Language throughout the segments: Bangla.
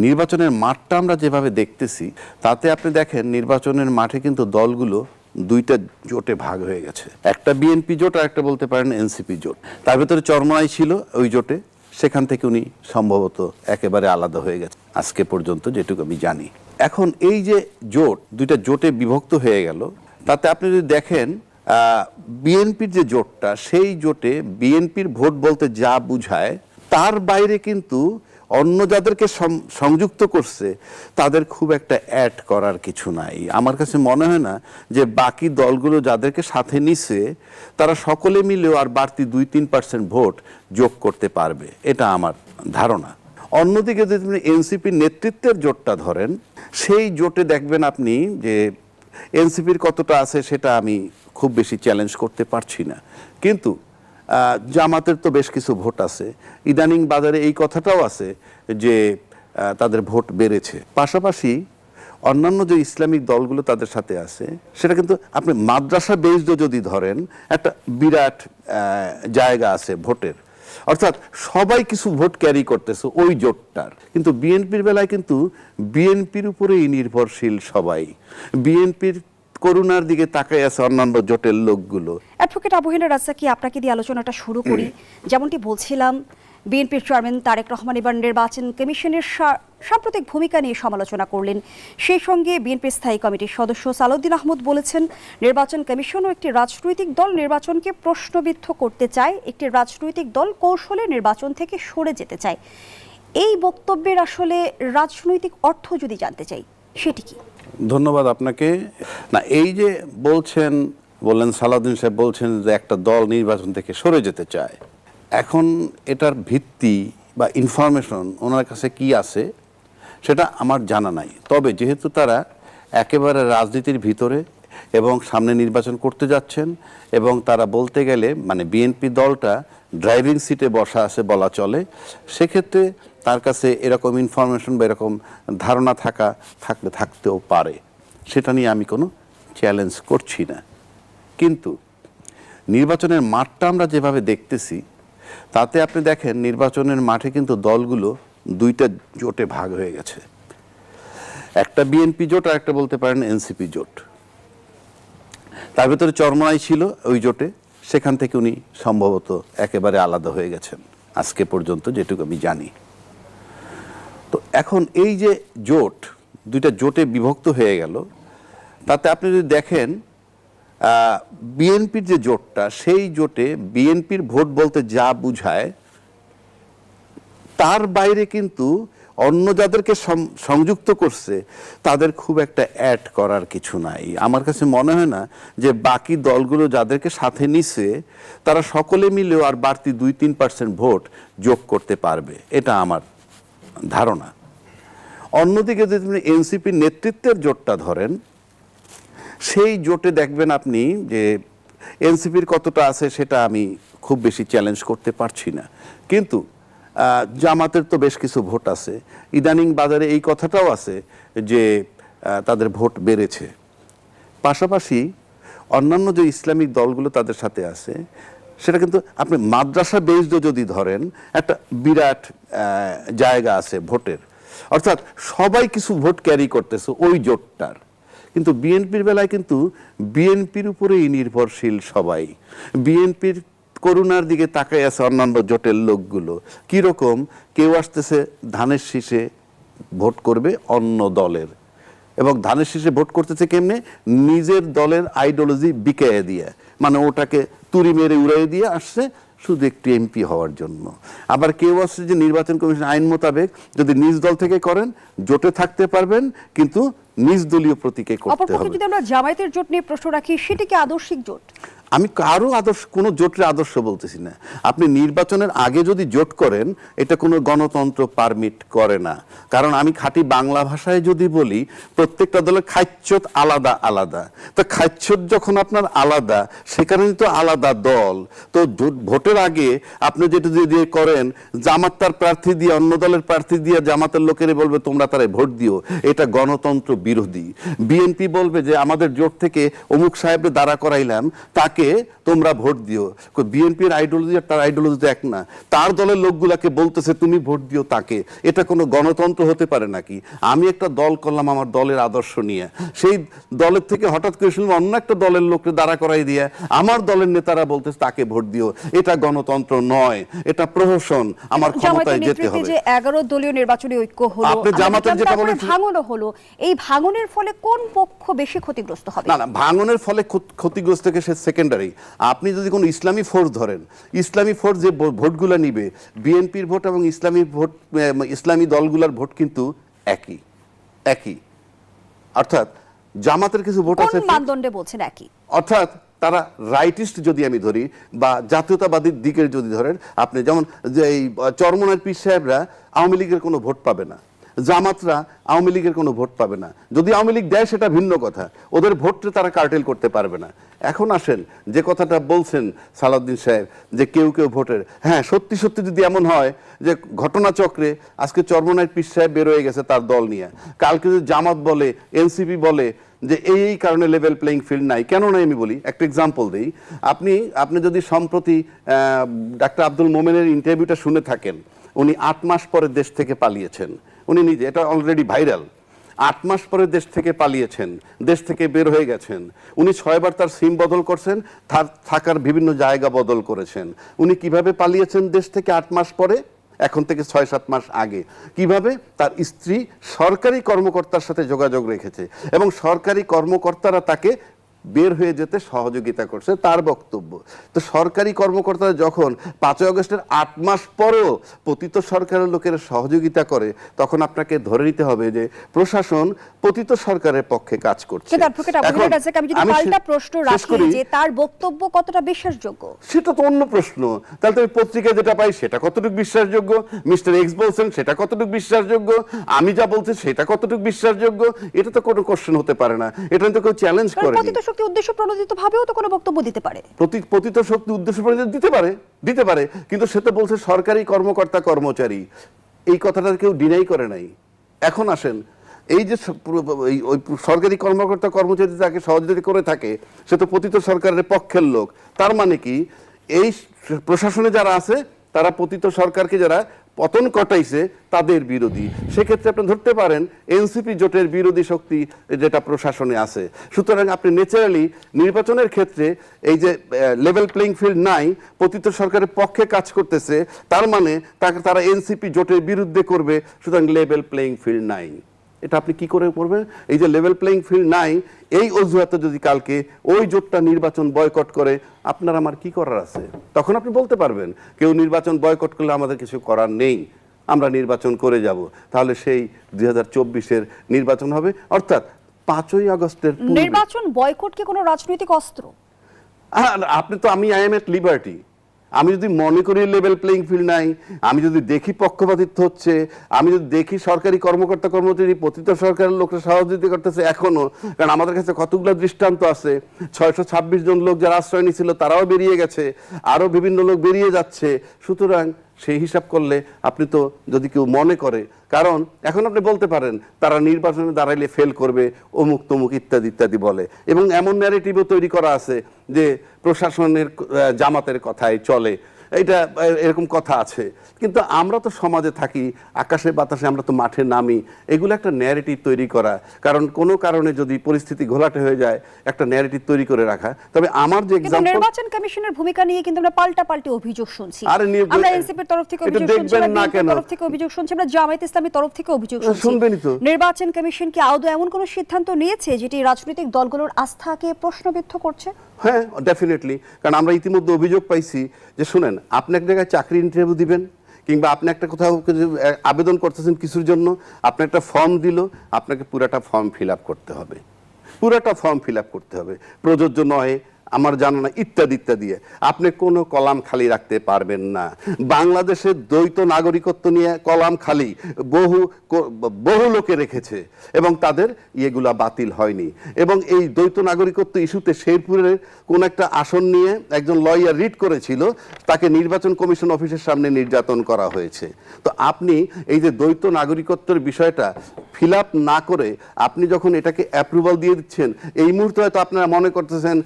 নির্বাচনের মাঠটা আমরা যেভাবে দেখতেছি তাতে আপনি দেখেন নির্বাচনের মাঠে কিন্তু দলগুলো দুইটা জোটে ভাগ হয়ে গেছে। একটা বিএনপি জোট আর একটা বলতে পারেন এনসিপি জোট। তার ভিতরে চরমোনাই ছিল ওই জোটে, সেখান থেকে উনি সম্ভবত একেবারে আলাদা হয়ে গেছে আজকে পর্যন্ত যেটুকু আমি জানি। এখন এই যে জোট দুইটা জোটে বিভক্ত হয়ে গেল, তাতে আপনি যদি দেখেন বিএনপির যে জোটটা, সেই জোটে বিএনপির ভোট বলতে যা বুঝায় তার বাইরে কিন্তু অন্য যাদেরকে সংযুক্ত করছে তাদের খুব একটা অ্যাড করার কিছু নাই। আমার কাছে মনে হয় না যে বাকি দলগুলো যাদেরকে সাথে নিছে তারা সকলে মিলেও আর বাড়তি 2-3% ভোট যোগ করতে পারবে, এটা আমার ধারণা। অন্যদিকে যদি আপনি এনসিপির নেতৃত্বের জোটটা ধরেন, সেই জোটে দেখবেন আপনি যে এনসিপির কতটা আছে সেটা আমি খুব বেশি চ্যালেঞ্জ করতে পারছি না, কিন্তু জামাতের তো বেশ কিছু ভোট আছে। ইদানিং বাজারে এই কথাটাও আছে যে তাদের ভোট বেড়েছে। পাশাপাশি অন্যান্য যে ইসলামিক দলগুলো তাদের সাথে আছে, সেটা কিন্তু আপনি মাদ্রাসা বেসড যদি ধরেন একটা বিরাট জায়গা আছে ভোটের, অর্থাৎ সবাই কিছু ভোট ক্যারি করতেছে ওই জোটটার। কিন্তু বিএনপির বেলায় কিন্তু বিএনপির উপরেই নির্ভরশীল সবাই, বিএনপির করুণার দিকে তাকায় আছে অন্যান্য জোটের লোকগুলো। অ্যাডভোকেট আবু হেনা রাজ্জাকি, আপনাকে দিয়ে আলোচনাটা শুরু করি। যেমনটি বলছিলাম, বিএনপির চেয়ারম্যান তারেক রহমান এবার নির্বাচন কমিশনের সাম্প্রতিক ভূমিকা নিয়ে সমালোচনা করলেন। সেই সঙ্গে বিএনপির স্থায়ী কমিটির সদস্য সালাউদ্দিন আহমদ বলেছেন, নির্বাচন কমিশনও একটি রাজনৈতিক দল নির্বাচনকে প্রশ্নবিদ্ধ করতে চায়, একটি রাজনৈতিক দল কৌশলে নির্বাচন থেকে সরে যেতে চায়। এই বক্তব্যের আসলে রাজনৈতিক অর্থ যদি জানতে চাই, সেটি কি? ধন্যবাদ আপনাকে। না, এই যে বললেন সালাউদ্দিন সাহেব বলছেন যে একটা দল নির্বাচন থেকে সরে যেতে চায়, এখন এটার ভিত্তি বা ইনফরমেশন ওনার কাছে কি আছে সেটা আমার জানা নাই। তবে যেহেতু তারা একেবারে রাজনীতির ভিতরে এবং সামনে নির্বাচন করতে যাচ্ছেন, এবং তারা বলতে গেলে মানে বিএনপি দলটা ড্রাইভিং সিটে বসা আছে বলা চলে, সেক্ষেত্রে তার কাছে এরকম ইনফরমেশন বা এরকম ধারণা থাকতেও পারে, সেটা নিয়ে আমি কোনো চ্যালেঞ্জ করছি না। কিন্তু নির্বাচনের মাঠটা আমরা যেভাবে দেখতেছি তাতে আপনি দেখেন নির্বাচনের মাঠে কিন্তু দলগুলো দুইটা জোটে ভাগ হয়ে গেছে। একটা বিএনপি জোট আর একটা বলতে পারেন এনসিপি জোট। তার ভিতরে চরমোনাই ছিল ওই জোটে, সেখান থেকে উনি সম্ভবত একেবারে আলাদা হয়ে গেছেন আজকে পর্যন্ত যেটুকু আমি জানি। তো এখন এই যে জোট দুইটা জোটে বিভক্ত হয়ে গেল, তাতে আপনি যদি দেখেন বিএনপির যে জোটটা, সেই জোটে বিএনপির ভোট বলতে যা বুঝায় তার বাইরে কিন্তু অন্য যাদেরকে সংযুক্ত করছে তাদের খুব একটা অ্যাড করার কিছু নাই। আমার কাছে মনে হয় না যে বাকি দলগুলো যাদেরকে সাথে নিছে তারা সকলে মিলেও আর বাড়তি 2-3% ভোট যোগ করতে পারবে, এটা আমার ধারণা। অন্যদিকে যদি আপনি এনসিপির নেতৃত্বের জোটটা ধরেন, সেই জোটে দেখবেন আপনি যে এনসিপির কতটা আছে সেটা আমি খুব বেশি চ্যালেঞ্জ করতে পারছি না, কিন্তু জামাতের তো বেশ কিছু ভোট আছে। ইদানিং বাজারে এই কথাটাও আছে যে তাদের ভোট বেড়েছে। পাশাপাশি অন্যান্য যে ইসলামিক দলগুলো তাদের সাথে আছে, সেটা কিন্তু আপনি মাদ্রাসা বেসড যদি ধরেন একটা বিরাট জায়গা আছে ভোটের, অর্থাৎ সবাই কিছু ভোট ক্যারি করতেছে ওই জোটটার। কিন্তু বিএনপির বেলায় কিন্তু বিএনপির উপরেই নির্ভরশীল সবাই, বিএনপির করুণার দিকে তাকায় আছে অন্যান্য জোটের লোকগুলো। কীরকম, কেউ আসতেছে ধানের শীষে ভোট করবে অন্য দলের, এবং ধানের শীষে ভোট করতেছে কেমনে, নিজের দলের আইডিওলজি বিকায়ে দিয়ে, মানে ওটাকে তুড়ি মেরে উড়াই দিয়ে আসছে শুধু একটি এমপি হওয়ার জন্য। আবার কেউ আসছে যে নির্বাচন কমিশন আইন মোতাবেক যদি নিজ দল থেকে করেন জোটে থাকতে পারবেন, কিন্তু নিজ দলীয় প্রতীকে করতে হবে। যদি আমরা জামায়াতের জোট নিয়ে প্রশ্ন রাখি, সেটি কি আদর্শিক জোট? আমি কারো কোনো জোটের আদর্শ বলতেছি না। আপনি নির্বাচনের আগে যদি জোট করেন, এটা কোনো গণতন্ত্র পারমিট করে না। কারণ আমি খাঁটি বাংলা ভাষায় যদি বলি, প্রত্যেকটা দলের খাচ্ছত আলাদা আলাদা। তো খাচ্ছত যখন আপনার আলাদা, সেখানে তো আলাদা দল। তো ভোটের আগে আপনি যেটা দিয়ে করেন, জামাত তার প্রার্থী দিয়ে অন্য দলের প্রার্থী দিয়ে জামাতের লোকেরা বলবে তোমরা তারাই ভোট দিও, এটা গণতন্ত্র বিরোধী। বিএনপি বলবে যে আমাদের জোট থেকে অমুক সাহেবকে দাঁড়া করাইলাম, তাকে তাকে তোমরা ভোট দিও। বিএনপির আইডিওলজি আর তার আইডিওলজি তো এক না। তার দলের লোকগুলাকে বলতেছে তুমি ভোট দিও তাকে, এটা কোনো গণতন্ত্র হতে পারে নাকি? আমি একটা দল করলাম আমার দলের আদর্শ নিয়ে, সেই দলের থেকে হঠাৎ করে শুনলাম অন্য একটা দলের লোককে দাঁড়া করাই দিয়ে আমার দলের নেতারা বলতেছে তাকে ভোট দিও, এটা গণতন্ত্র নয়, এটা প্রহসন, আমার ক্ষমতায় যেতে হবে। যে 11 দলীয় নির্বাচনী ঐক্য হলো, আপনি জামাতের যেটা বলেন ভাঙনও হলো, এই ভাঙনের ফলে কোন পক্ষ বেশি ক্ষতিগ্রস্ত হবে? না না, ভাঙনের ফলে ক্ষতিগ্রস্ত সে সেকেন্ডারি। আপনি যদি কোনো ইসলামী ফোর্স ধরেন, ইসলামী ফোর্স যে ভোটগুলো নিবে, বিএনপির ভোট এবং ইসলামী ভোট, ইসলামী দলগুলোর ভোট কিন্তু একই একই। অর্থাৎ জামাতের কিছু ভোট আছে, কোন মানদণ্ডে বলছেন একই? অর্থাৎ তারা রাইটিস্ট যদি আমি ধরি বা জাতীয়তাবাদীর দিকের যদি ধরেন, আপনি যেমন যে এই চরমনার পীর সাহেবরা আওয়ামী লীগের কোনো ভোট পাবে না, জামাতরা আওয়ামী লীগের কোনো ভোট পাবে না। যদি আওয়ামী লীগ দেয় সেটা ভিন্ন কথা, ওদের ভোটটা তারা কার্টেল করতে পারবে না। এখন আসেন যে কথাটা বলছেন সালাউদ্দিন সাহেব, যে কেউ কেউ ভোটের, হ্যাঁ সত্যি সত্যি যদি এমন হয় যে ঘটনাচক্রে আজকে চরমনার পীর সাহেব বের হয়ে গেছে তার দল নিয়ে, কালকে যদি জামাত বলে, এনসিপি বলে যে এই কারণে লেভেল প্লেইং ফিল্ড নাই, কেন নাই আমি বলি, একটা এক্সাম্পল দিই। আপনি যদি সম্প্রতি ডাক্তার আব্দুল মোমেনের ইন্টারভিউটা শুনে থাকেন, উনি 8 মাস পরে দেশ থেকে পালিয়েছেন, উনি নিজে, এটা অলরেডি ভাইরাল। 8 মাস পরে দেশ থেকে পালিয়েছেন, দেশ থেকে বের হয়ে গেছেন। উনি 6 বার তার সিম বদল করছেন, থাকার বিভিন্ন জায়গা বদল করেছেন। উনি কিভাবে পালিয়েছেন দেশ থেকে 8 মাস পরে? এখন থেকে 6-7 মাস আগে। কিভাবে? তার স্ত্রী সরকারি কর্মকর্তার সাথে যোগাযোগ রেখেছে এবং সরকারি কর্মকর্তারা তাকে বের হয়ে যেতে সহযোগিতা করছে, তার বক্তব্য। তো সরকারি কর্মকর্তারা যখন 5 আগস্টের 8 মাস পরেও পতিত সরকারের লোকের সহযোগিতা করে, তখন আপনাকে ধরে নিতে হবে যে প্রশাসন পতিত সরকারের পক্ষে কাজ করছে। আমি যদি পাল্টা প্রশ্ন রাখি যে তার বক্তব্য কতটা বিশ্বাসযোগ্য, সেটা তো অন্য প্রশ্ন। তাহলে তুমি পত্রিকায় যেটা পাই সেটা কতটুকু বিশ্বাসযোগ্য, মিস্টার এক্স বলছেন সেটা কতটুকু বিশ্বাসযোগ্য, আমি যা বলছি সেটা কতটুকু বিশ্বাসযোগ্য, এটা তো কোনো কোশ্চেন হতে পারে না। এটা তো কেউ চ্যালেঞ্জ করে। উদ্দেশ্য প্রণোদিত ভাবেও তো কোনো বক্তব্য দিতে পারে, পতিত শক্তি উদ্দেশ্য প্রণোদিত দিতে পারে, কিন্তু সে তো বলছে সরকারি কর্মকর্তা কর্মচারী, এই কথাটা কেউ ডিনাই করে নাই। এখন আসেন, এই যে ওই সরকারি কর্মকর্তা কর্মচারী তাকে সহযোগিতা করে থাকে, সে তো পতিত সরকারের পক্ষের লোক। তার মানে কি, এই প্রশাসনে যারা আছে তারা পতিত সরকারকে যারা পতন ঘটাইছে তাদের বিরোধী। সেক্ষেত্রে আপনি ধরতে পারেন এনসিপি জোটের বিরোধী শক্তি যেটা প্রশাসনে আছে। সুতরাং আপনি ন্যাচারালি নির্বাচনের ক্ষেত্রে এই যে লেভেল প্লেইং ফিল্ড নাই, পতিত সরকারের পক্ষে কাজ করতেছে, তার মানে তারা এনসিপি জোটের বিরুদ্ধে করবে, সুতরাং লেভেল প্লেইং ফিল্ড নাই। এটা আপনি কি করে করবেন? এই যে লেভেল প্লেইং ফিল্ড নাই, এই অজুহাতে যদি কালকে ওই জোটটা নির্বাচন বয়কট করে, আপনার আমার কি করার আছে? তখন আপনি বলতে পারবেন কেউ নির্বাচন বয়কট করলে আমাদের কিছু করার নেই, আমরা নির্বাচন করে যাব। তাহলে সেই 2024-এর নির্বাচন হবে, অর্থাৎ 5ই আগস্টের নির্বাচন বয়কট কি কোনো রাজনৈতিক অস্ত্র? আপনি তো, আমি আই এম এট লিবার্টি। আমি যদি মনে করি লেভেল প্লেইং ফিল্ড নাই, আমি যদি দেখি পক্ষপাতিত্ব হচ্ছে, আমি যদি দেখি সরকারি কর্মকর্তা কর্মচারী পতিত সরকারের লোকরা সহযোগিতা করতেছে এখনো, কারণ আমাদের কাছে কতগুলো দৃষ্টান্ত আছে, 626 জন লোক যারা আশ্রয় নিয়েছিল তারাও বেরিয়ে গেছে, আরো বিভিন্ন লোক বেরিয়ে যাচ্ছে। সুতরাং সেই হিসাব করলে আপনি তো, যদি কেউ মনে করে, কারণ এখন আপনি বলতে পারেন তারা নির্বাচনে দাঁড়াইলে ফেল করবে, অমুক তমুক ইত্যাদি ইত্যাদি বলে, এবং এমন ন্যারেটিভও তৈরি করা আছে যে প্রশাসনের জামাতের কথাই চলে, এটা এরকম কথা আছে। কিন্তু আমরা তো সমাজে থাকি, আকাশে বাতাসে আমরা তো মাঠে নামি, এগুলো একটা ন্যারেটিভ তৈরি করা, কারণ কোনো কারণে যদি পরিস্থিতি ঘোলাটে হয়ে যায়, একটা ন্যারেটিভ তৈরি করে রাখা। তবে আমার যে এক্সাম্পল, নির্বাচন কমিশনের ভূমিকা নিয়ে কিন্তু আমরা পাল্টাপাল্টি অভিযোগ শুনছি। আমরা এনসিপির তরফ থেকে অভিযোগ শুনছি, আমরা বিএনপির তরফ থেকে অভিযোগ শুনছি, আমরা জামায়াত ইসলামীর তরফ থেকে অভিযোগ শুনছি। শুনবেনই তো। নির্বাচন কমিশন কি আদৌ এমন কোনো সিদ্ধান্ত নিয়েছে যেটি রাজনৈতিক দলগুলোর আস্থাকে প্রশ্নবিদ্ধ করছে? হ্যাঁ, ডেফিনেটলি। কারণ আমরা ইতিমধ্যে অভিযোগ পাইছি যে, শুনেন, আপনি এক জায়গায় চাকরি ইন্টারভিউ দিবেন, কিংবা আপনি একটা কোথাও আবেদন করতেছেন কিছুর জন্য, আপনি একটা ফর্ম দিল, আপনাকে পুরাটা ফর্ম ফিল আপ করতে হবে, পুরাটা ফর্ম ফিল আপ করতে হবে, প্রযোজ্য নয়, আমার জানা না, ইত্যাদি ইত্যাদি। আপনি কোনো কলাম খালি রাখতে পারবেন না। বাংলাদেশের দ্বৈত নাগরিকত্ব নিয়ে কলাম খালি বহু লোকে রেখেছে এবং তাদের ইয়েগুলা বাতিল হয়নি। এবং এই দ্বৈত নাগরিকত্ব ইস্যুতে শেরপুরের কোন একটা আসন নিয়ে একজন লয়ার রিট করেছিল, তাকে নির্বাচন কমিশন অফিসের সামনে নির্যাতন করা হয়েছে। তো আপনি এই যে দ্বৈত নাগরিকত্বের বিষয়টা ফিল আপ না করে আপনি যখন এটাকে অ্যাপ্রুভাল দিয়ে দিচ্ছেন, এই মুহূর্তে হয়তো আপনারা মনে করতেছেন,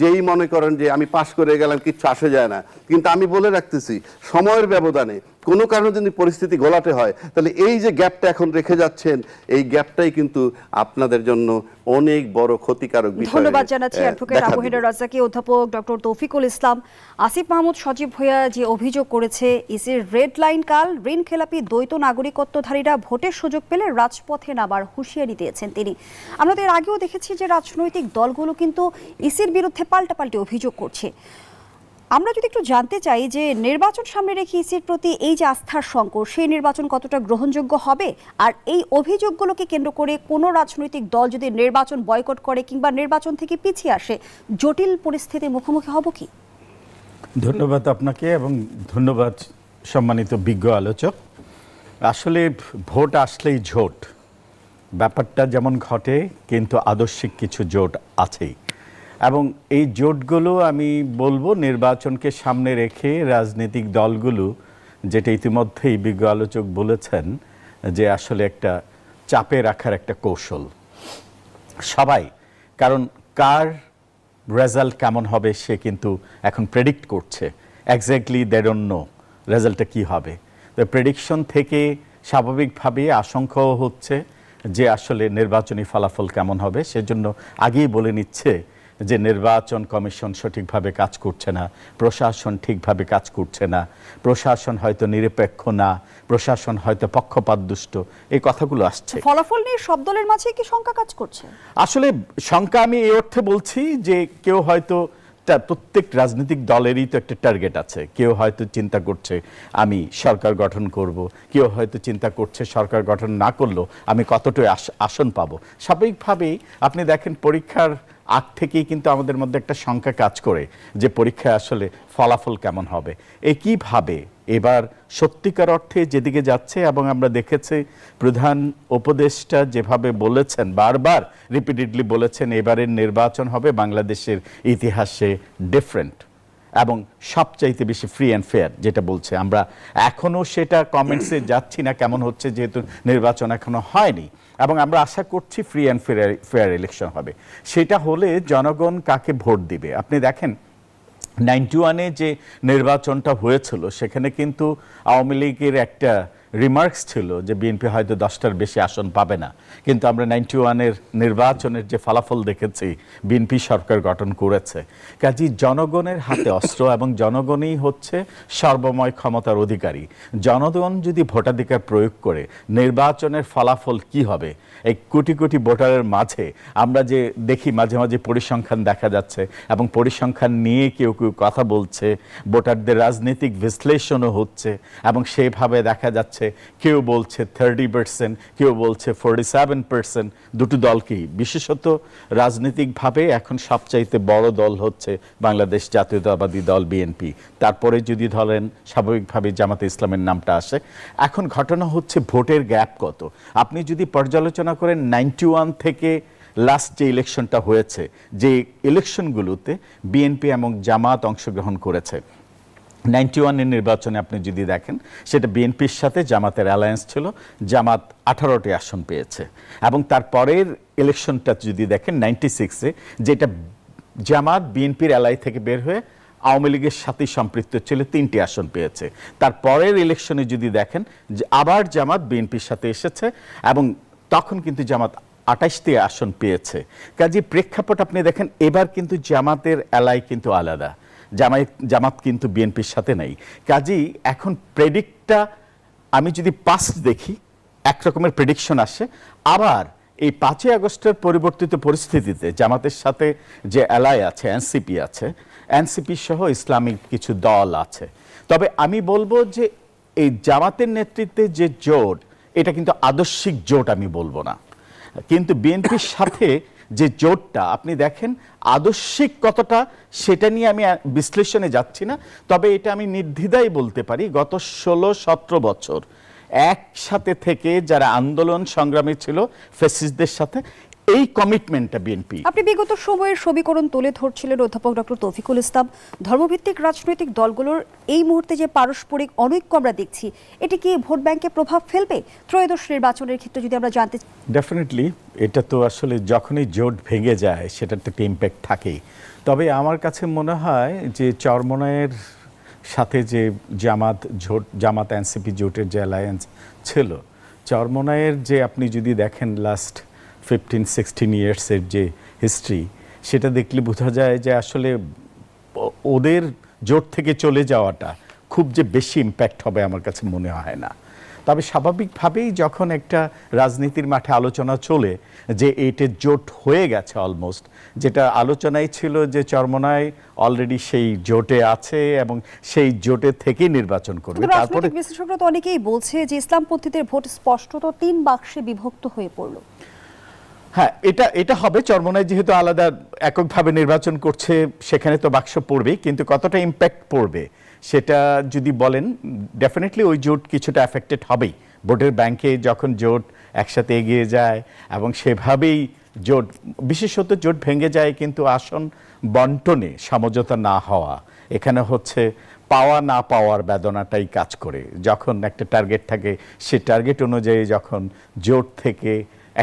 যেই মনে করেন যে আমি পাশ করে গেলাম, কিচ্ছু আসে যায় না। কিন্তু আমি বলে রাখতেছি, সময়ের ব্যবধানে কোনো কারণে যদি পরিস্থিতি ঘোলাটে হয়, তাহলে এই যে গ্যাপটা এখন রেখে যাচ্ছেন, এই গ্যাপটাই কিন্তু আপনাদের জন্য অনেক বড় ক্ষতিকারক বিষয়। ধন্যবাদ জানাচ্ছি অ্যাডভোকেট আবু হেডার রাজ্জাকী, অধ্যাপক ডক্টর তৌফিকুল ইসলাম। আসিফ মাহমুদ সজীব ভূঁইয়া যে অভিযোগ করেছে, ইসির রেড লাইন কাল, ঋণ খেলাপি দ্বৈত নাগরিকত্বধারীরা ভোটের সুযোগ পেলে রাজপথে নামার হুঁশিয়ারি দিয়েছেন তিনি। আমরা তো এর আগেও দেখেছি যে রাজনৈতিক দলগুলো কিন্তু ইসির বিরুদ্ধে পাল্টাপাল্টি অভিযোগ করছে। আমরা যদি একটু জানতে চাই যে নির্বাচন সামনে রেখে ইসির প্রতি এই যে আস্থার সংকট, সেই নির্বাচন কতটা গ্রহণযোগ্য হবে, আর এই অভিযোগগুলোকে কেন্দ্র করে কোনো রাজনৈতিক দল যদি নির্বাচন বয়কট করে কিংবা নির্বাচন থেকে পিছিয়ে আসে, জটিল পরিস্থিতির মুখোমুখি হব কি? ধন্যবাদ আপনাকে এবং ধন্যবাদ সম্মানিত বিজ্ঞ আলোচক। আসলে ভোট আসলেই জোট, ব্যাপারটা যেমন ঘটে, কিন্তু আদর্শিক কিছু জোট আছেই। এবং এই জোটগুলো আমি বলবো নির্বাচনকে সামনে রেখে রাজনৈতিক দলগুলো, যেটা ইতিমধ্যেই বিজ্ঞ আলোচক বলেছেন যে আসলে একটা চাপে রাখার একটা কৌশল সবাই, কারণ কার রেজাল্ট কেমন হবে সে কিন্তু এখন প্রেডিক্ট করছে, এক্স্যাক্টলি দে ডোন্ট নো রেজাল্টটা কী হবে। তো প্রেডিকশন থেকে স্বাভাবিকভাবে আশঙ্কাও হচ্ছে যে আসলে নির্বাচনী ফলাফল কেমন হবে। সেজন্য আগেই বলে নিচ্ছে যে নির্বাচন কমিশন সঠিকভাবে কাজ করছে না, প্রশাসন ঠিকভাবে কাজ করছে না, প্রশাসন হয়তো নিরপেক্ষ না, প্রশাসন হয়তো পক্ষপাতদুষ্ট, এই কথাগুলো আসছে। ফলাফল নিয়ে সব দলের মাঝে কি শঙ্কা কাজ করছে? আসলে শঙ্কা আমি এই অর্থে বলছি যে কেউ হয়তো, প্রত্যেক রাজনৈতিক দলেরই তো একটা টার্গেট আছে। কেউ হয়তো চিন্তা করছে আমি সরকার গঠন করব, কেউ হয়তো চিন্তা করছে সরকার গঠন না করলেও আমি কতটা আসন পাবো। স্বাভাবিকভাবেই আপনি দেখেন পরীক্ষার আগ থেকেই কিন্তু আমাদের মধ্যে একটা শঙ্কা কাজ করে যে পরীক্ষায় আসলে ফলাফল কেমন হবে। একইভাবে এবার সত্যিকার অর্থে যেদিকে যাচ্ছে, এবং আমরা দেখেছি প্রধান উপদেষ্টা যেভাবে বলেছেন, বারবার রিপিটেডলি বলেছেন এবারের নির্বাচন হবে বাংলাদেশের ইতিহাসে ডিফারেন্ট এবং সবচাইতে বেশি ফ্রি অ্যান্ড ফেয়ার, যেটা বলছে। আমরা এখনও সেটা কমেন্টসে যাচ্ছি না কেমন হচ্ছে, যেহেতু নির্বাচন এখনো হয়নি, এবং আমরা আশা করছি ফ্রি অ্যান্ড ফেয়ার ইলেকশন হবে। সেটা হলে জনগণ কাকে ভোট দিবে? আপনি দেখেন 91-এ যে নির্বাচনটা হয়েছিল সেখানে কিন্তু আওয়ামী লীগের একটা রিমার্কস ছিল যে বিএনপি হয়তো 10টার বেশি আসন পাবে না, কিন্তু আমরা 91-এর নির্বাচনের যে ফলাফল দেখেছি বিএনপি সরকার গঠন করেছে। কাজেই জনগণের হাতে অস্ত্র এবং জনগণই হচ্ছে সর্বময় ক্ষমতার অধিকারী। জনগণ যদি ভোটাধিকার প্রয়োগ করে নির্বাচনের ফলাফল কি হবে, এই কোটি কোটি ভোটারের মাঝে আমরা যে দেখি মাঝে মাঝে পরিসংখ্যান দেখা যাচ্ছে, এবং পরিসংখ্যান নিয়ে কেউ কেউ কথা বলছে, ভোটারদের রাজনৈতিক বিশ্লেষণও হচ্ছে, এবং সেভাবে দেখা যাচ্ছে কেউ বলছে 30%, কেউ বলছে 47%। দুটো দলকেই, বিশেষত রাজনৈতিকভাবে এখন সবচাইতে বড় দল হচ্ছে বাংলাদেশ জাতীয়তাবাদী দল বিএনপি, তারপরে যদি ধরেন স্বাভাবিকভাবে জামাতে ইসলামের নামটা আসে। এখন ঘটনা হচ্ছে ভোটের গ্যাপ কত। আপনি যদি পর্যালোচনা করেন 91 থেকে লাস্ট যে ইলেকশনটা হয়েছে, যে ইলেকশনগুলোতে বিএনপি এবং জামাত অংশগ্রহণ করেছে, 91-এর নির্বাচনে আপনি যদি দেখেন সেটা বিএনপির সাথে জামাতের অ্যালায়েন্স ছিল, জামাত 18টি আসন পেয়েছে। এবং তারপরের ইলেকশনটা যদি দেখেন 96-এ, যেটা জামাত বিএনপির অ্যালাই থেকে বের হয়ে আওয়ামী লীগের সাথে সম্পৃক্ত ছিল, 3টি আসন পেয়েছে। তারপরের ইলেকশনে যদি দেখেন যে আবার জামাত বিএনপির সাথে এসেছে, এবং তখন কিন্তু জামাত 28টি আসন পেয়েছে। কাজে প্রেক্ষাপট আপনি দেখেন এবার কিন্তু জামাতের অ্যালাই কিন্তু আলাদা, জামাত কিন্তু বিএনপির সাথে নেই। কাজেই এখন প্রেডিক্টটা আমি যদি পাস্ট দেখি একরকমের প্রেডিকশন আসে, আবার এই 5ই আগস্টের পরিবর্তিত পরিস্থিতিতে জামাতের সাথে যে অ্যালাই আছে, এনসিপি আছে, এনসিপি সহ ইসলামিক কিছু দল আছে। তবে আমি বলবো যে এই জামাতের নেতৃত্বে যে জোট, এটা কিন্তু আদর্শিক জোট আমি বলবো না, কিন্তু বিএনপির সাথে যে জোটটা আপনি দেখেন আদর্শিক কতটা সেটা নিয়ে আমি বিশ্লেষণে যাচ্ছি না। তবে এটা আমি নির্দ্বিধায় বলতে পারি গত 16-17 বছর একসাথে থেকে যারা আন্দোলন সংগ্রামী ছিল ফ্যাসিস্টদের সাথে, এই কমিটমেন্টটা বিএনপি। আপনি বিগত সময়ের সমীকরণ তুলে ধরছিলেন অধ্যাপক ডক্টর তৌফিকুল ইসলাম। ধর্মভিত্তিক রাজনৈতিক দলগুলোর এই মুহূর্তে যে পারস্পরিক অনৈক্য আমরা দেখছি, এটি কি ভোট ব্যাংকে প্রভাব ফেলবে ত্রয়োদশ নির্বাচনের ক্ষেত্রে, যদি আমরা জানতে চাই? ডেফিনেটলি এটা তো আসলে যখনই জোট ভেঙে যায় সেটার তো একটা ইম্প্যাক্ট থাকেই। তবে আমার কাছে মনে হয় যে চরমোনাইয়ের সাথে যে জামাত এনসিপি জোটের যে অ্যালায়েন্স ছিল, চরমোনাইয়ের যে আপনি যদি দেখেন লাস্ট 15-16 ইয়ার্সের যে হিস্ট্রি, সেটা দেখলে বোঝা যায় যে আসলে ওদের জোট থেকে চলে যাওয়াটা খুব যে বেশি ইম্প্যাক্ট হবে আমার কাছে মনে হয় না। তবে স্বাভাবিকভাবেই যখন একটা রাজনীতির মাঠে আলোচনা চলে যে এইটা জোট হয়ে গেছে অলমোস্ট, যেটা আলোচনায় ছিল যে চরমোনাই অলরেডি সেই জোটে আছে এবং সেই জোটে থেকেই নির্বাচন করবে। তারপরে বিশেষজ্ঞরা তো অনেকেই বলছে যে ইসলামপন্থীদের ভোট স্পষ্টত 3 বাক্সে বিভক্ত হয়ে পড়ল। হ্যাঁ, এটা হবে। চরমোনাই যেহেতু আলাদা এককভাবে নির্বাচন করছে, সেখানে তো বাক্স পড়বে, কিন্তু কতটা ইম্প্যাক্ট পড়বে সেটা যদি বলেন, ডেফিনেটলি ওই জোট কিছুটা অ্যাফেক্টেড হবেই। ভোটের ব্যাংকে যখন জোট একসাথে এগিয়ে যায় এবং সেভাবেই জোট, বিশেষত জোট ভেঙে যায় কিন্তু আসন বন্টনে সমঝোতা না হওয়া, এখানে হচ্ছে পাওয়া না পাওয়ার বেদনাটাই কাজ করে। যখন একটা টার্গেট থাকে, সে টার্গেট অনুযায়ী যখন জোট থেকে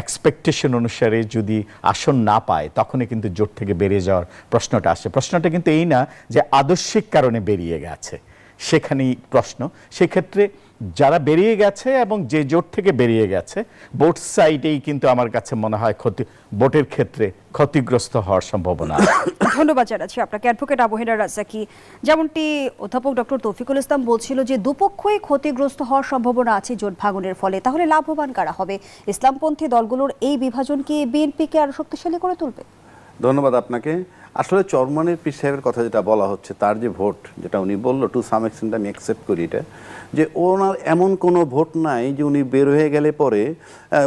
এক্সপেকটেশন অনুসারে যদি আসন না পায়, তখনই কিন্তু জোট থেকে বেরিয়ে যাওয়ার প্রশ্নটা আসে। প্রশ্নটা কিন্তু এই না যে আদর্শিক কারণে বেরিয়ে গেছে, সেখানেই প্রশ্ন। সেক্ষেত্রে যারা বেরিয়ে গেছে এবং যে জোট থেকে বেরিয়ে গেছে, বোথ সাইডেই কিন্তু আমার কাছে মনে হয় ভোটের ক্ষেত্রে ক্ষতিগ্রস্ত হওয়ার সম্ভাবনা। ধন্যবাদ জানাচ্ছি আপনাকে অ্যাডভোকেট আবু হেনা রাজ্জাকি। যেমনটি অধ্যাপক ডক্টর তৌফিকুল ইসলাম বলছিল যে দুপক্ষই ক্ষতিগ্রস্ত হওয়ার সম্ভাবনা আছে জোট ভাঙনের ফলে, তাহলে লাভবান কারা হবে? ইসলামপন্থী দলগুলোর এই বিভাজন কি বিএনপিকে আরো শক্তিশালী করে তুলবে? ধন্যবাদ আপনাকে। আসলে চরমোনাইর পীর সাহেবের কথা যেটা বলা হচ্ছে, তার যে ভোট, যেটা উনি বললো, টু সাম এক্সটেন্ট আমি অ্যাকসেপ্ট করি এটা, যে ওনার এমন কোনো ভোট নাই যে উনি বের হয়ে গেলে পরে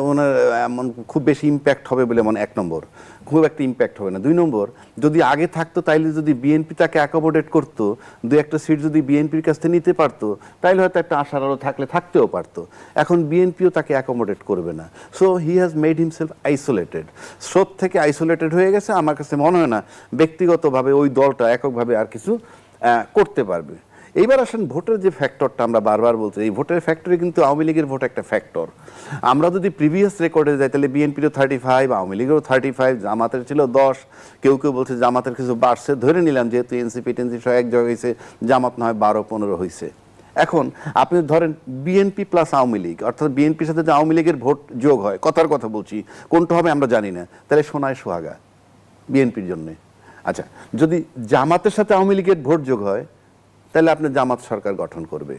ওনার এমন খুব বেশি ইম্প্যাক্ট হবে বলে, মানে 1 নম্বর খুব একটা ইম্প্যাক্ট হবে না। 2 নম্বর, যদি আগে থাকতো তাইলে যদি বিএনপি তাকে অ্যাকোমোডেট করতো, 2-1টা সিট যদি বিএনপির কাছ থেকে নিতে পারতো, তাইলে হয়তো একটা আশার আলো থাকতেও পারতো। এখন বিএনপিও তাকে অ্যাকোমোডেট করবে না। So he has made himself isolated, স্রোত থেকে আইসোলেটেড হয়ে গেছে। আমার কাছে মনে হয় না ব্যক্তিগতভাবে ওই দলটা এককভাবে আর কিছু করতে পারবে। এইবার আসেন ভোটের যে ফ্যাক্টরটা আমরা বারবার বলছি, এই ভোটের ফ্যাক্টরে কিন্তু আওয়ামী লীগের ভোট একটা ফ্যাক্টর। আমরা যদি প্রিভিয়াস রেকর্ডে যাই, তাহলে বিএনপিরও 35, আওয়ামী লীগেরও 35, জামাতের ছিল 10। কেউ কেউ বলছে জামাতের কিছু বাড়ছে, ধরে নিলাম যেহেতু এনসিপি টেনসিপি এক জায়গায় হয়েছে, জামাত নয় 12-15 হয়েছে। এখন আপনি ধরেন বিএনপি প্লাস আওয়ামী লীগ, অর্থাৎ বিএনপির সাথে যে আওয়ামী লীগের ভোট যোগ হয়, কথার কথা বলছি, কোনটা হবে আমরা জানি না, তাহলে সোনায় সোহাগা বিএনপির জন্যে। আচ্ছা, যদি জামাতের সাথে আওয়ামী লীগের ভোট যোগ হয়, তাহলে আপনি জামাত সরকার গঠন করবে।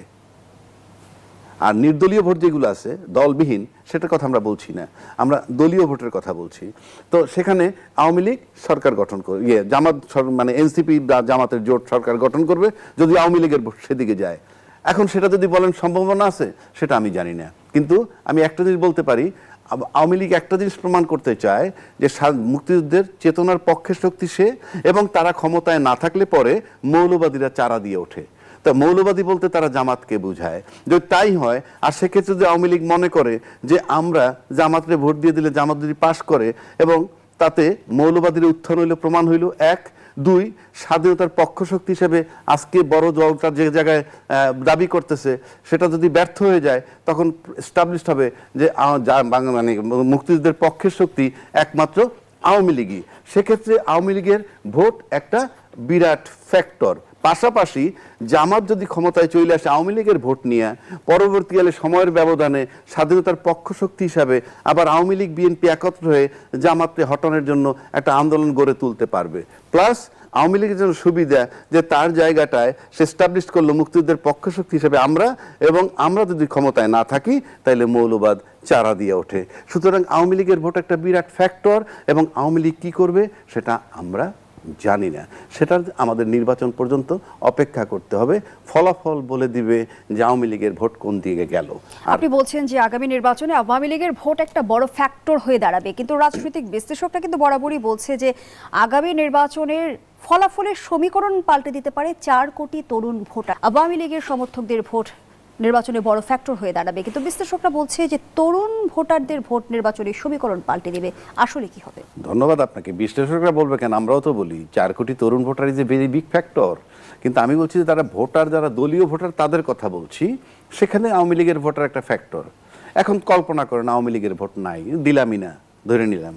আর নির্দলীয় ভোট যেগুলো আছে, দলবিহীন, সেটার কথা আমরা বলছি না, আমরা দলীয় ভোটের কথা বলছি। তো সেখানে আওয়ামী লীগ সরকার গঠন করবে, জামাত মানে এনসিপি বা জামাতের জোট সরকার গঠন করবে যদি আওয়ামী লীগের ভোট সেদিকে যায়। এখন সেটা যদি বলেন সম্ভাবনা আছে, সেটা আমি জানি না, কিন্তু আমি একটা জিনিস বলতে পারি, আওয়ামী লীগ একটা জিনিস প্রমাণ করতে চায় যে মুক্তিযুদ্ধের চেতনার পক্ষে শক্তি সে, এবং তারা ক্ষমতায় না থাকলে পরে মৌলবাদীরা চারা দিয়ে ওঠে। তা মৌলবাদী বলতে তারা জামাতকে বুঝায়। যদি তাই হয়, আর সেক্ষেত্রে যদি আওয়ামী লীগ মনে করে যে আমরা জামাতকে ভোট দিয়ে দিলে জামাত যদি পাশ করে, এবং তাতে মৌলবাদীর উত্থান হইল, প্রমাণ হইল 1, 2 স্বাধীনতার পক্ষ শক্তি হিসেবে আজকে বড় দলটা যে জায়গায় দাবি করতেছে, সেটা যদি ব্যর্থ হয়ে যায়, তখন এস্টাবলিশড হবে যে মানে মুক্তিযুদ্ধের পক্ষের শক্তি একমাত্র আওয়ামী লীগই। সেক্ষেত্রে আওয়ামী লীগের ভোট একটা বিরাট ফ্যাক্টর। পাশাপাশি জামাত যদি ক্ষমতায় চলে আসে আওয়ামী লীগের ভোট নিয়ে, পরবর্তীকালে সময়ের ব্যবধানে স্বাধীনতার পক্ষ শক্তি হিসাবে আবার আওয়ামী লীগ বিএনপি একত্র হয়ে জামাতকে হটানোর জন্য একটা আন্দোলন গড়ে তুলতে পারবে। প্লাস আওয়ামী লীগের জন্য সুবিধা যে তার জায়গাটায় সে এস্টাবলিশ করলো মুক্তিযুদ্ধের পক্ষ শক্তি হিসেবে আমরা, এবং আমরা যদি ক্ষমতায় না থাকি তাহলে মৌলবাদ চারা দিয়ে ওঠে। সুতরাং আওয়ামী লীগের ভোট একটা বিরাট ফ্যাক্টর, এবং আওয়ামী লীগ কী করবে সেটা আমরা জানি না। সেটা আমাদের নির্বাচন পর্যন্ত অপেক্ষা করতে হবে, ফলাফল বলে দিবে যে আওয়ামী লীগের ভোট কোন দিকে গেল। আপনি বলছেন যে আগামী নির্বাচনে আওয়ামী লীগের ভোট একটা বড় ফ্যাক্টর হয়ে দাঁড়াবে, কিন্তু রাজনৈতিক বিশ্লেষকরা কিন্তু বরাবরই বলছে যে আগামী নির্বাচনের ফলাফলের সমীকরণ পাল্টে দিতে পারে 4 কোটি তরুণ ভোটার। আওয়ামী লীগের সমর্থকদের ভোট নির্বাচনে বড় ফ্যাক্টর হয়ে দাঁড়াবে, কিন্তু বিশ্লেষকরা বলছে যে তরুণ ভোটারদের ভোট নির্বাচনের সমীকরণ পাল্টে দেবে। আসলে কি হবে? ধন্যবাদ আপনাকে। বিশ্লেষকরা বলবে কেন, আমরাও তো বলি 4 কোটি তরুণ voter is a very big factor, কিন্তু আমি বলছি যে তারা ভোটার, যারা দলীয় ভোটার তাদের কথা বলছি, সেখানে আওয়ামী লীগের ভোটার একটা ফ্যাক্টর। এখন কল্পনা করেন আওয়ামী লীগের ভোট নাই, দিলামই না, ধরে নিলাম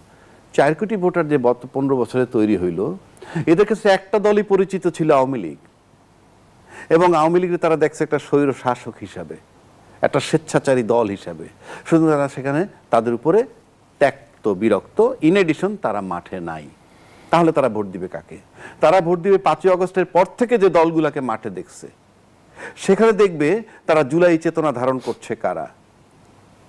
4 কোটি ভোটার যে 15 বছরে তৈরি হইল, এদের কাছে একটা দলই পরিচিত ছিল, আওয়ামী লীগ। এবং আওয়ামী লীগের তারা দেখছে একটা স্বৈর শাসক হিসাবে, একটা স্বেচ্ছাচারী দল হিসাবে। শুধু তারা সেখানে তাদের উপরে ত্যক্ত, বিরক্ত। ইন এডিশন তারা মাঠে নাই। তাহলে তারা ভোট দিবে কাকে? তারা ভোট দিবে 5ই আগস্টের পর থেকে যে দলগুলোকে মাঠে দেখছে। সেখানে দেখবে তারা জুলাই চেতনা ধারণ করছে কারা,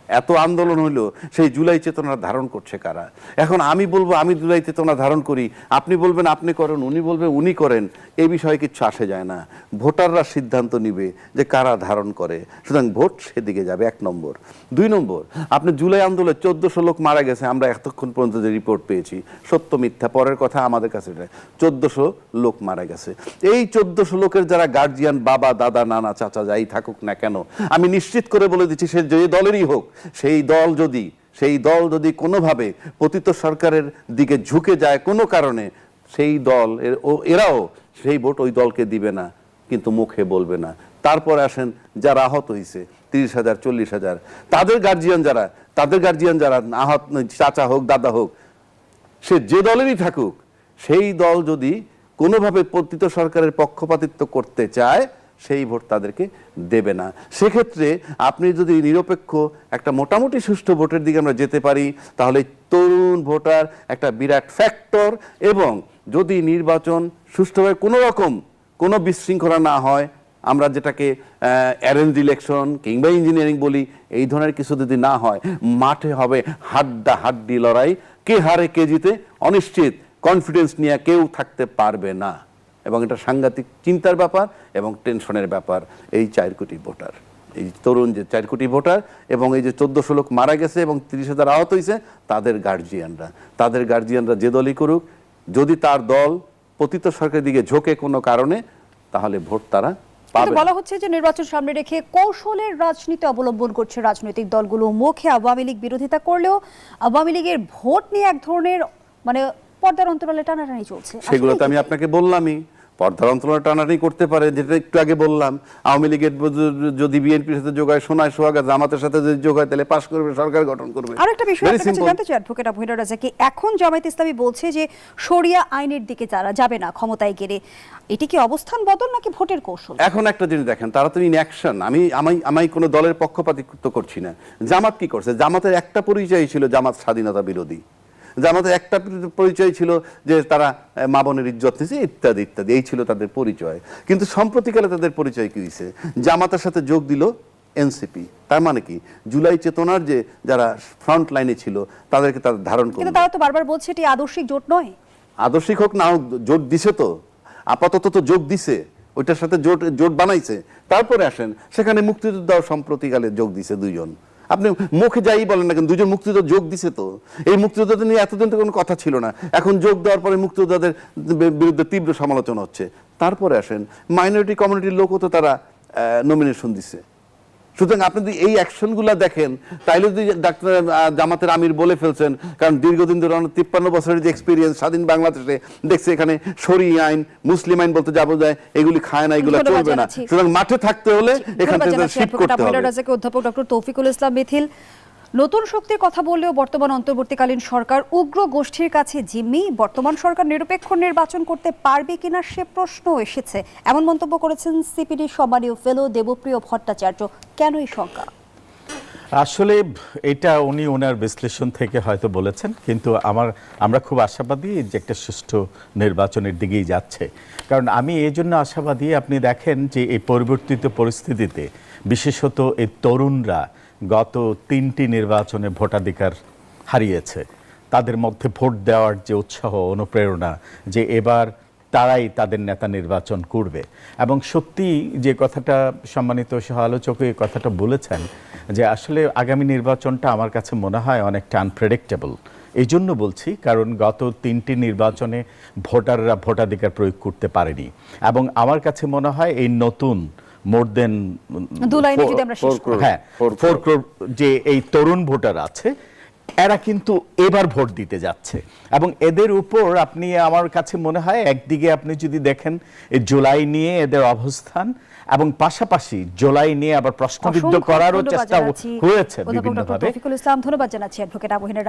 এত আন্দোলন হইলো সেই জুলাই চেতনা ধারণ করছে কারা। এখন আমি বলবো আমি জুলাই চেতনা ধারণ করি, আপনি বলবেন আপনি করেন, উনি বলবেন উনি করেন, এই বিষয়ে কিচ্ছু আসে যায় না। ভোটাররা সিদ্ধান্ত নিবে যে কারা ধারণ করে, সুতরাং ভোট সেদিকে যাবে। 1 নম্বর। 2 নম্বর, আপনি জুলাই আন্দোলনে 1400 লোক মারা গেছে, আমরা এতক্ষণ পর্যন্ত যে রিপোর্ট পেয়েছি, সত্য মিথ্যা পরের কথা, আমাদের কাছে 1400 লোক মারা গেছে। এই 1400 লোকের যারা গার্জিয়ান, বাবা, দাদা, নানা, চাচা যাই থাকুক না কেন, আমি নিশ্চিত করে বলে দিচ্ছি, সে যে দলেরই হোক, সেই দল যদি কোনোভাবে পতিত সরকারের দিকে ঝুঁকে যায় কোনো কারণে, সেই দল এরাও সেই ভোট ওই দলকে দিবে না, কিন্তু মুখে বলবে না। তারপর আসেন যারা আহত হয়েছে 30,000 40,000, তাদের গার্জিয়ান যারা আহত, চাচা হোক দাদা হোক, সে যে দলেরই থাকুক, সেই দল যদি কোনোভাবে পতিত সরকারের পক্ষপাতিত্ব করতে চায়, সেই ভোট তাদেরকে দেবে না। সেক্ষেত্রে আপনি যদি নিরপেক্ষ একটা মোটামুটি সুষ্ঠু ভোটের দিকে আমরা যেতে পারি, তাহলে তরুণ ভোটার একটা বিরাট ফ্যাক্টর। এবং যদি নির্বাচন সুষ্ঠুভাবে কোনো বিশৃঙ্খলা না হয়, আমরা যেটাকে অ্যারেঞ্জ ইলেকশন কিংবা ইঞ্জিনিয়ারিং বলি, এই ধরনের কিছু যদি না হয়, মাঠে হবে হাড্ডাহাড্ডি লড়াই, কে হারে কে জিতে অনিশ্চিত, কনফিডেন্স নিয়ে কেউ থাকতে পারবে না। এবং এটা সাংঘাতিক চিন্তার ব্যাপার এবং টেনশনের ব্যাপার। এই 4 কোটি ভোটার, এই তরুণ যে 4 কোটি ভোটার, এবং এই যে 1400 লোক মারা গেছে এবং 30,000 আহত হয়েছে, তাদের গার্জিয়ানরা যে দলই করুক, যদি তার দল পতিত সরকারের দিকে ঝোঁকে কোনো কারণে, তাহলে ভোট তারা পাবে। বলা হচ্ছে যে নির্বাচন সামনে রেখে কৌশলের রাজনীতি অবলম্বন করছে রাজনৈতিক দলগুলো। মুখে আওয়ামী লীগ বিরোধিতা করলেও আওয়ামী লীগের ভোট নিয়ে এক ধরনের পর্দার অন্তরালে টানাটানি চলছে। সেগুলো তো আমি আপনাকে বললামই, পর্দার অন্তরালে টানাটানি করতে পারে, যেটা একটু আগে বললাম। আওয়ামী লীগের যদি বিএনপির সাথে যোগায়, সোনায় সোহাগা, জামাতের সাথে যদি যোগায়, তাহলে পাশ করবে, সরকার গঠন করবে। আর একটা বিষয় আপনার কাছে জানতে চাই অ্যাডভোকেট আবু হেনা রাজা, কি এখন জামায়াত ইসলামী বলছে যে শরিয়া আইনের দিকে যারা যাবে না ক্ষমতায় গেলে, এটি কি অবস্থান বদল নাকি ভোটের কৌশল? এখন একটা জিনিস দেখেন, তারা তো ইন অ্যাকশন। আমি কোনো দলের পক্ষপাতিত্ব করছি না। জামাত কি করছে? জামাতের একটা পরিচয় ছিল জামাত স্বাধীনতা বিরোধী, জামাতের একটা পরিচয় ছিল যে তারা মা বোনের ইজ্জত নিছে, ইত্যাদি ইত্যাদি, এই ছিল তাদের পরিচয়। কিন্তু সম্প্রতিকালে তাদের পরিচয় কি হয়েছে? জামাতের সাথে যোগ দিল এনসিপি। তার মানে কি, জুলাই চেতনার যে যারা ফ্রন্ট লাইনে ছিল তাদেরকে তারা ধারণ করলো। কিন্তু তারা তো বারবার বলছে এটি আদর্শিক জোট নয়। আদর্শিক হোক না হোক, জোট দিছে তো, আপাতত তো যোগ দিছে, ওইটার সাথে জোট বানাইছে। তারপরে আসেন, সেখানে মুক্তিযোদ্ধাও সম্প্রতিকালে যোগ দিছে 2 জন। আপনি মুখে যাই বলেন না কেন, 2 জন মুক্তিযোদ্ধা যোগ দিছে তো। এই মুক্তিযোদ্ধাদের নিয়ে এতদিন তো কোনো কথা ছিল না, এখন যোগ দেওয়ার পরে মুক্তিযোদ্ধাদের বিরুদ্ধে তীব্র সমালোচনা হচ্ছে। তারপরে আসেন, মাইনরিটি কমিউনিটির লোকও তো তারা নমিনেশন দিছে। সুতরাং আপনি যদি এই অ্যাকশনগুলো দেখেন, তাইলে যদি ডাক্তার জামাতের আমির বলে ফেলছেন, কারণ দীর্ঘদিন ধরে 53 বছরের যে এক্সপিরিয়েন্স স্বাধীন বাংলাদেশে দেখছে, এখানে শরীয়ত আইন, মুসলিম আইন বলতে যাবো যায়, এগুলি খায় না, এগুলো চলবে না। সুতরাং মাঠে থাকতে হলে এখান থেকে শিফট করতে হবে। অধ্যাপক ডক্টর তৌফিকুল ইসলাম মিথিল, নতুন শক্তির কথা বললেও বর্তমান অন্তর্বর্তীকালীন সরকার উগ্র গোষ্ঠীর কাছে জিম্মি, বর্তমান সরকার নিরপেক্ষ নির্বাচন করতে পারবে কিনা সে প্রশ্ন এসেছে, এমন মন্তব্য করেছেন সিপিডি সম্মানীয় ফেলো দেবপ্রিয় ভট্টাচার্য। কেন এই শঙ্কা? আসলে এটা উনি ওনার বিশ্লেষণ থেকে হয়তো বলেছেন, কিন্তু আমরা খুব আশাবাদী যে একটা সুষ্ঠু নির্বাচনের দিকেই যাচ্ছে। কারণ আমি এই জন্য আশাবাদী, আপনি দেখেন যে এই পরিবর্তিত পরিস্থিতিতে বিশেষত এই তরুণরা গত 3টি নির্বাচনে ভোটাধিকার হারিয়েছে। তাদের মধ্যে ভোট দেওয়ার যে উৎসাহ, অনুপ্রেরণা, যে এবার তারাই তাদের নেতা নির্বাচন করবে। এবং সত্যি যে কথাটা সম্মানিত সহ আলোচক এই কথাটা বলেছেন, যে আসলে আগামী নির্বাচনটা আমার কাছে মনে হয় অনেকটা আনপ্রেডিক্টেবল। এই জন্য বলছি, কারণ গত 3টি নির্বাচনে ভোটাররা ভোটাধিকার প্রয়োগ করতে পারেনি। এবং আমার কাছে মনে হয় এই নতুন মোর দেন দু লাইনে যদি আমরা শেষ করি। হ্যাঁ 4 crore যে এই তরুণ ভোটার আছে, এরা কিন্তু এবার ভোট দিতে যাচ্ছে এবং এদের উপর আপনি, আমার কাছে মনে হয় একদিকে আপনি যদি দেখেন এই জুলাই নিয়ে এদের অবস্থান এবং পাশাপাশি জুলাই নিয়ে আবার প্রশ্নবিদ্ধ অসংখ্য করারও ধন্যবাদ চেষ্টা জানাচ্ছি হয়েছে অধ্যাপক ডক্টর বিভিন্নভাবে। তৌফিকুল ইসলাম। ধন্যবাদ জানাচ্ছি অ্যাডভোকেট আবু হেনা